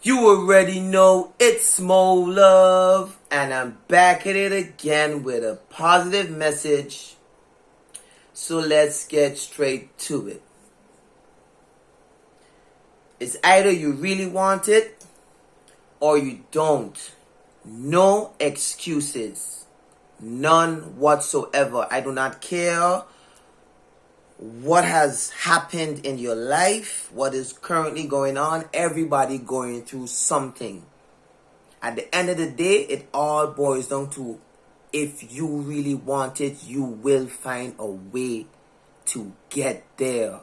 You already know it's Molove, and I'm back at it again with a positive message. So let's get straight to it. It's either you really want it or you don't. No excuses. None whatsoever. I do not care what has happened in your life, what is currently going on. Everybody going through something. At the end of the day, it all boils down to, if you really want it, you will find a way to get there.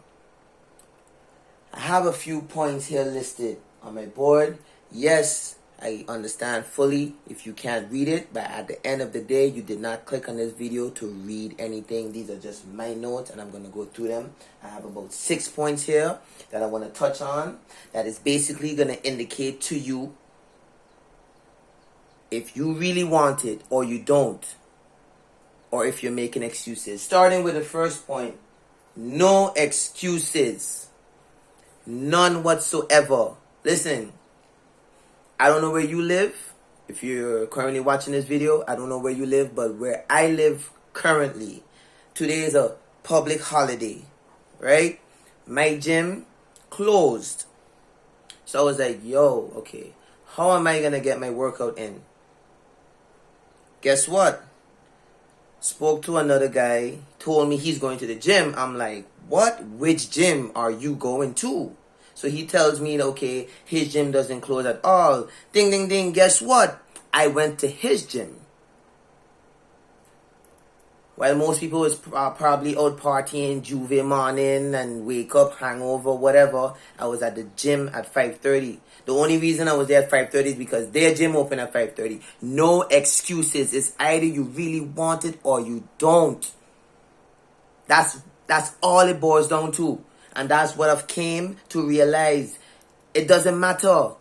I have a few points here listed on my board. Yes, I understand fully if you can't read it, but at the end of the day, you did not click on this video to read anything. These are just my notes, and I'm going to go through them. I have about 6 points here that I want to touch on that is basically going to indicate to you if you really want it or you don't, or if you're making excuses. Starting with the first point, no excuses. None whatsoever. Listen, I don't know where you live. If you're currently watching this video, I don't know where you live, but where I live currently, today is a public holiday, right? My gym closed. So I was like, yo, okay, how am I going to get my workout in? Guess what? Spoke to another guy, told me he's going to the gym. I'm like, what? Which gym are you going to? So he tells me, okay, his gym doesn't close at all. Ding, ding, ding. Guess what? I went to his gym. While most people is probably out partying Juve morning and wake up hangover, whatever, I was at the gym at 5:30. The only reason I was there at 5:30 is because their gym opened at 5:30. No excuses. It's either you really want it or you don't. That's all it boils down to. And that's what I've came to realize. It doesn't matter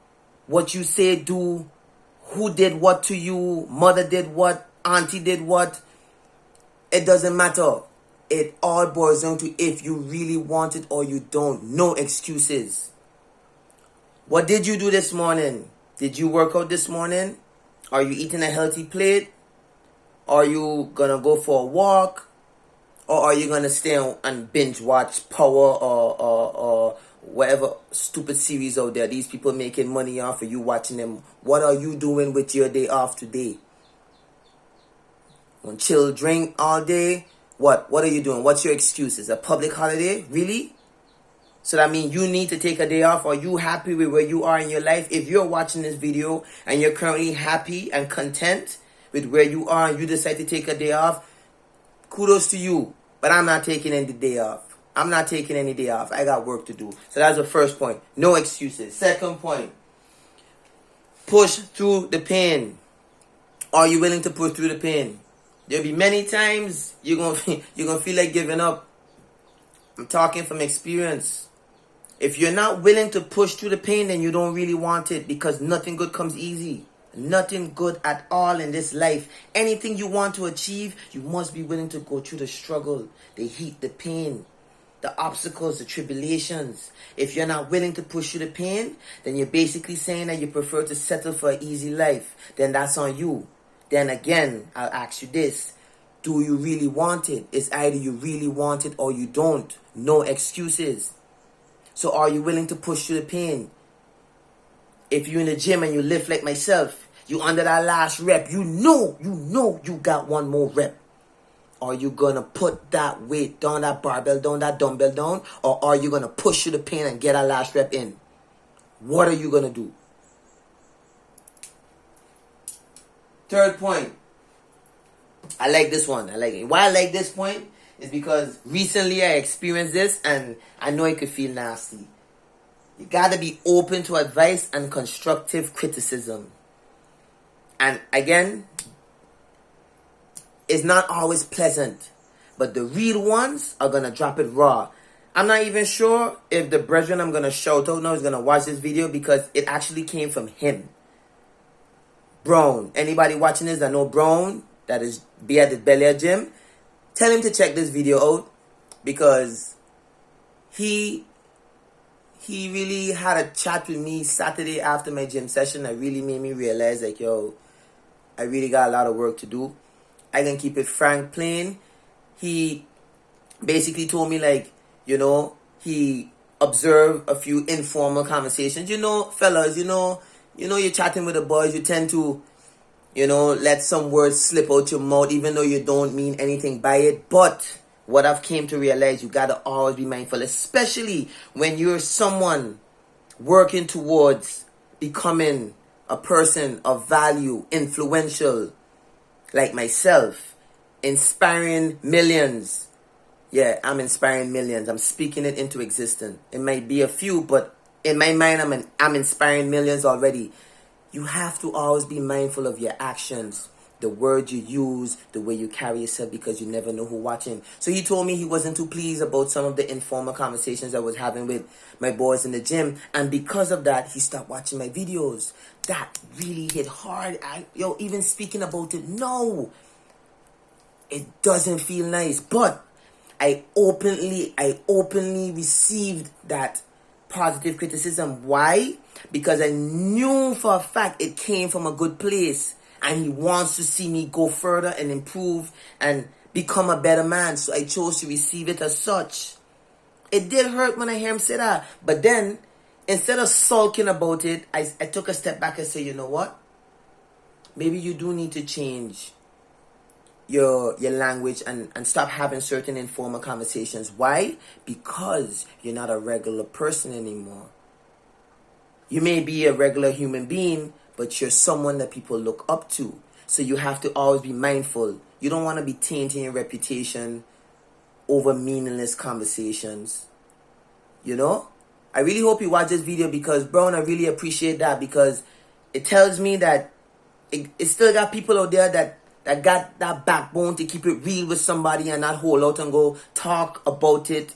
what you say, do, who did what to you, mother did what, auntie did what. It doesn't matter. It all boils down to if you really want it or you don't. No excuses. What did you do this morning? Did you work out this morning? Are you eating a healthy plate? Are you going to go for a walk? Or are you going to stay and binge watch Power or whatever stupid series out there? These people making money off of you watching them. What are you doing with your day off today? Want chill, drink all day? What are you doing? What's your excuses? A public holiday? Really? So that means you need to take a day off. Are you happy with where you are in your life? If you're watching this video and you're currently happy and content with where you are and you decide to take a day off, kudos to you. But I'm not taking any day off. I'm not taking any day off. I got work to do. So that's the first point. No excuses. Second point. Push through the pain. Are you willing to push through the pain? There'll be many times you're gonna feel like giving up. I'm talking from experience. If you're not willing to push through the pain, then you don't really want it, because nothing good comes easy. Nothing good at all in this life. Anything you want to achieve, you must be willing to go through the struggle, the heat, the pain, the obstacles, the tribulations. If you're not willing to push through the pain, then you're basically saying that you prefer to settle for an easy life. Then that's on you. Then again, I'll ask you this. Do you really want it? It's either you really want it or you don't. No excuses. So are you willing to push through the pain? If you're in the gym and you lift like myself, you under that last rep, you know you got one more rep. Are you going to put that weight down, that barbell down, that dumbbell down? Or are you going to push through the pain and get that last rep in? What are you going to do? Third point. I like this one. I like it. Why I like this point is because recently I experienced this and I know it could feel nasty. You got to be open to advice and constructive criticism. And again, it's not always pleasant, but the real ones are going to drop it raw. I'm not even sure if the brethren I'm going to shout out now is going to watch this video, because it actually came from him. Brown. Anybody watching this that know Brown, that is be at the Bel Air gym, tell him to check this video out, because he he really had a chat with me Saturday after my gym session that really made me realize, like, yo, I really got a lot of work to do. I can keep it frank, plain. He basically told me, like, he observed a few informal conversations. Fellas, you're chatting with the boys, you tend to, let some words slip out your mouth, even though you don't mean anything by it. But what I've came to realize, you gotta always be mindful, especially when you're someone working towards becoming a person of value, influential, like myself, inspiring millions. Yeah, I'm inspiring millions. I'm speaking it into existence. It might be a few, but in my mind, I'm inspiring millions already. You have to always be mindful of your actions, the words you use, the way you carry yourself, because you never know who's watching. So he told me he wasn't too pleased about some of the informal conversations I was having with my boys in the gym. And because of that, he stopped watching my videos. That really hit hard. Even speaking about it, no. It doesn't feel nice. But I openly received that positive criticism. Why? Because I knew for a fact it came from a good place. And he wants to see me go further and improve and become a better man. So I chose to receive it as such. It did hurt when I hear him say that. But then, instead of sulking about it, I took a step back and said, you know what? Maybe you do need to change your language and stop having certain informal conversations. Why? Because you're not a regular person anymore. You may be a regular human being, but you're someone that people look up to. So you have to always be mindful. You don't want to be tainting your reputation over meaningless conversations. I really hope you watch this video because, Brown, I really appreciate that, because it tells me that it still got people out there that got that backbone to keep it real with somebody and not hold out and go talk about it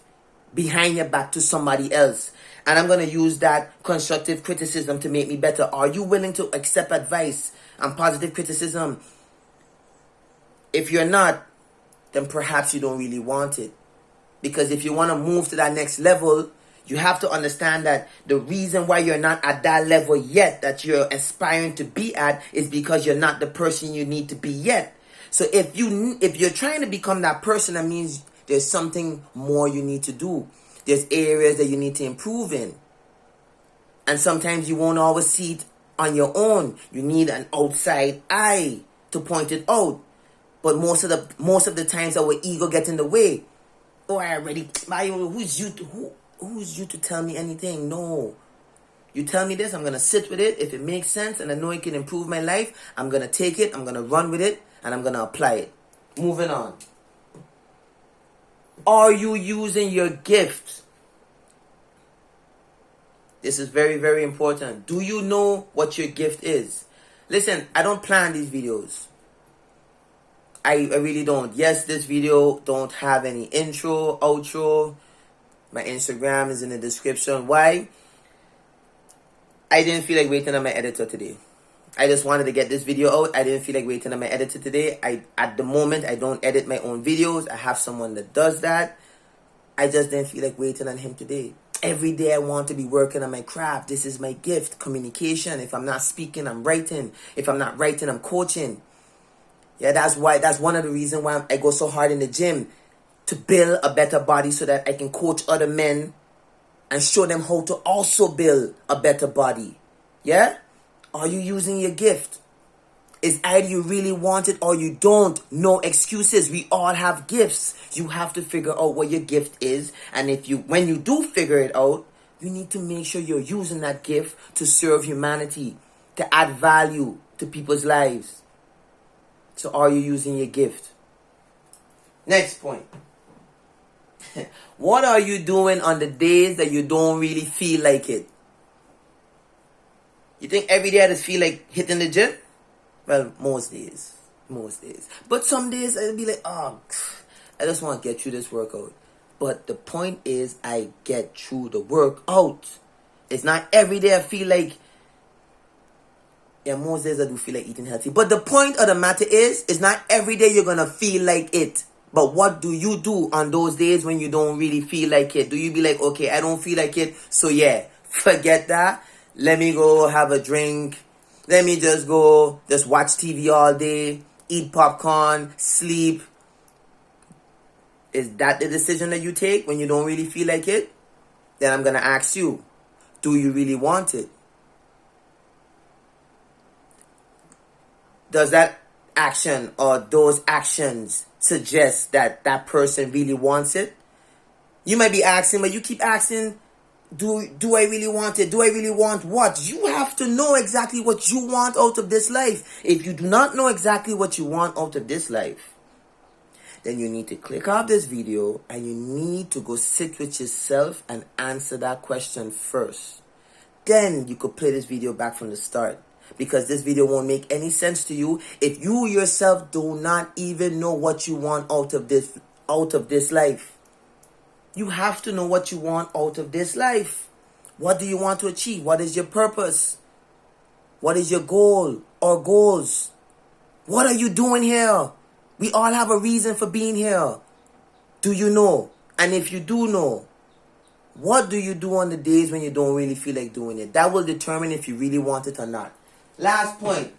behind your back to somebody else. And I'm going to use that constructive criticism to make me better. Are you willing to accept advice and positive criticism? If you're not, then perhaps you don't really want it. Because if you want to move to that next level, you have to understand that the reason why you're not at that level yet that you're aspiring to be at is because you're not the person you need to be yet. So if you're trying to become that person, that means there's something more you need to do. There's areas that you need to improve in. And sometimes you won't always see it on your own. You need an outside eye to point it out. But most of the times our ego gets in the way. Oh, who's you to tell me anything? No. You tell me this, I'm going to sit with it. If it makes sense and I know it can improve my life, I'm going to take it, I'm going to run with it, and I'm going to apply it. Moving on. Are you using your gift? This is very, very important. Do you know what your gift is? Listen, I don't plan these videos. I really don't. Yes, this video don't have any intro, outro. My Instagram is in the description. Why? I didn't feel like waiting on my editor today. I just wanted to get this video out. I didn't feel like waiting on my editor today. At the moment, I don't edit my own videos. I have someone that does that. I just didn't feel like waiting on him today. Every day I want to be working on my craft. This is my gift, communication. If I'm not speaking, I'm writing. If I'm not writing, I'm coaching. Yeah, that's one of the reasons why I go so hard in the gym, to build a better body so that I can coach other men and show them how to also build a better body. Yeah? Are you using your gift? It's either you really want it or you don't. No excuses. We all have gifts. You have to figure out what your gift is. And when you do figure it out, you need to make sure you're using that gift to serve humanity, to add value to people's lives. So are you using your gift? Next point. What are you doing on the days that you don't really feel like it? You think every day I just feel like hitting the gym? Well, most days. But some days I'll be like, I just want to get through this workout. But the point is, I get through the workout. It's not every day I feel like, most days I do feel like eating healthy. But the point of the matter is, it's not every day you're going to feel like it. But what do you do on those days when you don't really feel like it? Do you be like, okay, I don't feel like it, so yeah, forget that. Let me go have a drink. Let me just go, just watch TV all day, eat popcorn, sleep. Is that the decision that you take when you don't really feel like it? Then I'm going to ask you, do you really want it? Does that action or those actions suggest that that person really wants it? You might be asking, but you keep asking, do I really want it? Do I really want what? You have to know exactly what you want out of this life. If you do not know exactly what you want out of this life, then you need to click off this video and you need to go sit with yourself and answer that question first. Then you could play this video back from the start, because this video won't make any sense to you if you yourself do not even know what you want out of this life. You have to know what you want out of this life. What do you want to achieve? What is your purpose? What is your goal or goals? What are you doing here? We all have a reason for being here. Do you know? And if you do know, what do you do on the days when you don't really feel like doing it? That will determine if you really want it or not. Last point.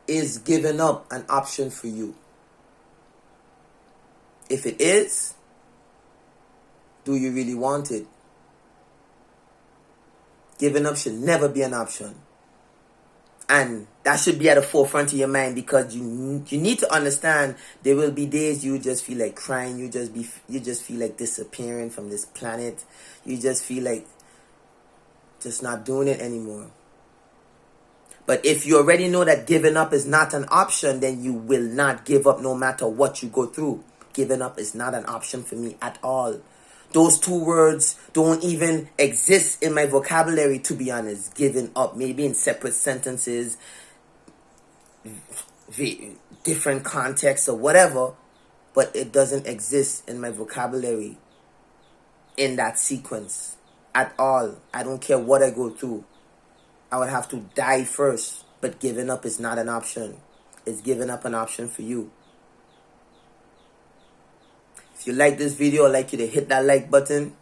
Is giving up an option for you? If it is, do you really want it? Giving up should never be an option. And that should be at the forefront of your mind, because you need to understand there will be days you just feel like crying, you just feel like disappearing from this planet. You just feel like just not doing it anymore. But if you already know that giving up is not an option, then you will not give up no matter what you go through. Giving up is not an option for me at all. Those two words don't even exist in my vocabulary, to be honest. Giving up, maybe in separate sentences, different contexts or whatever, but it doesn't exist in my vocabulary in that sequence at all. I don't care what I go through. I would have to die first. But giving up is not an option. Is giving up an option for you? If you like this video, I'd like you to hit that like button.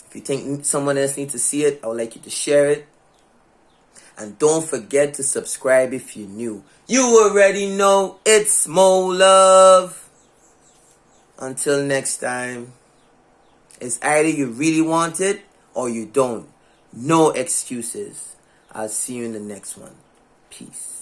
If you think someone else needs to see it, I would like you to share it. And don't forget to subscribe if you're new. You already know it's Mo Love. Until next time, it's either you really want it or you don't. No excuses. I'll see you in the next one. Peace.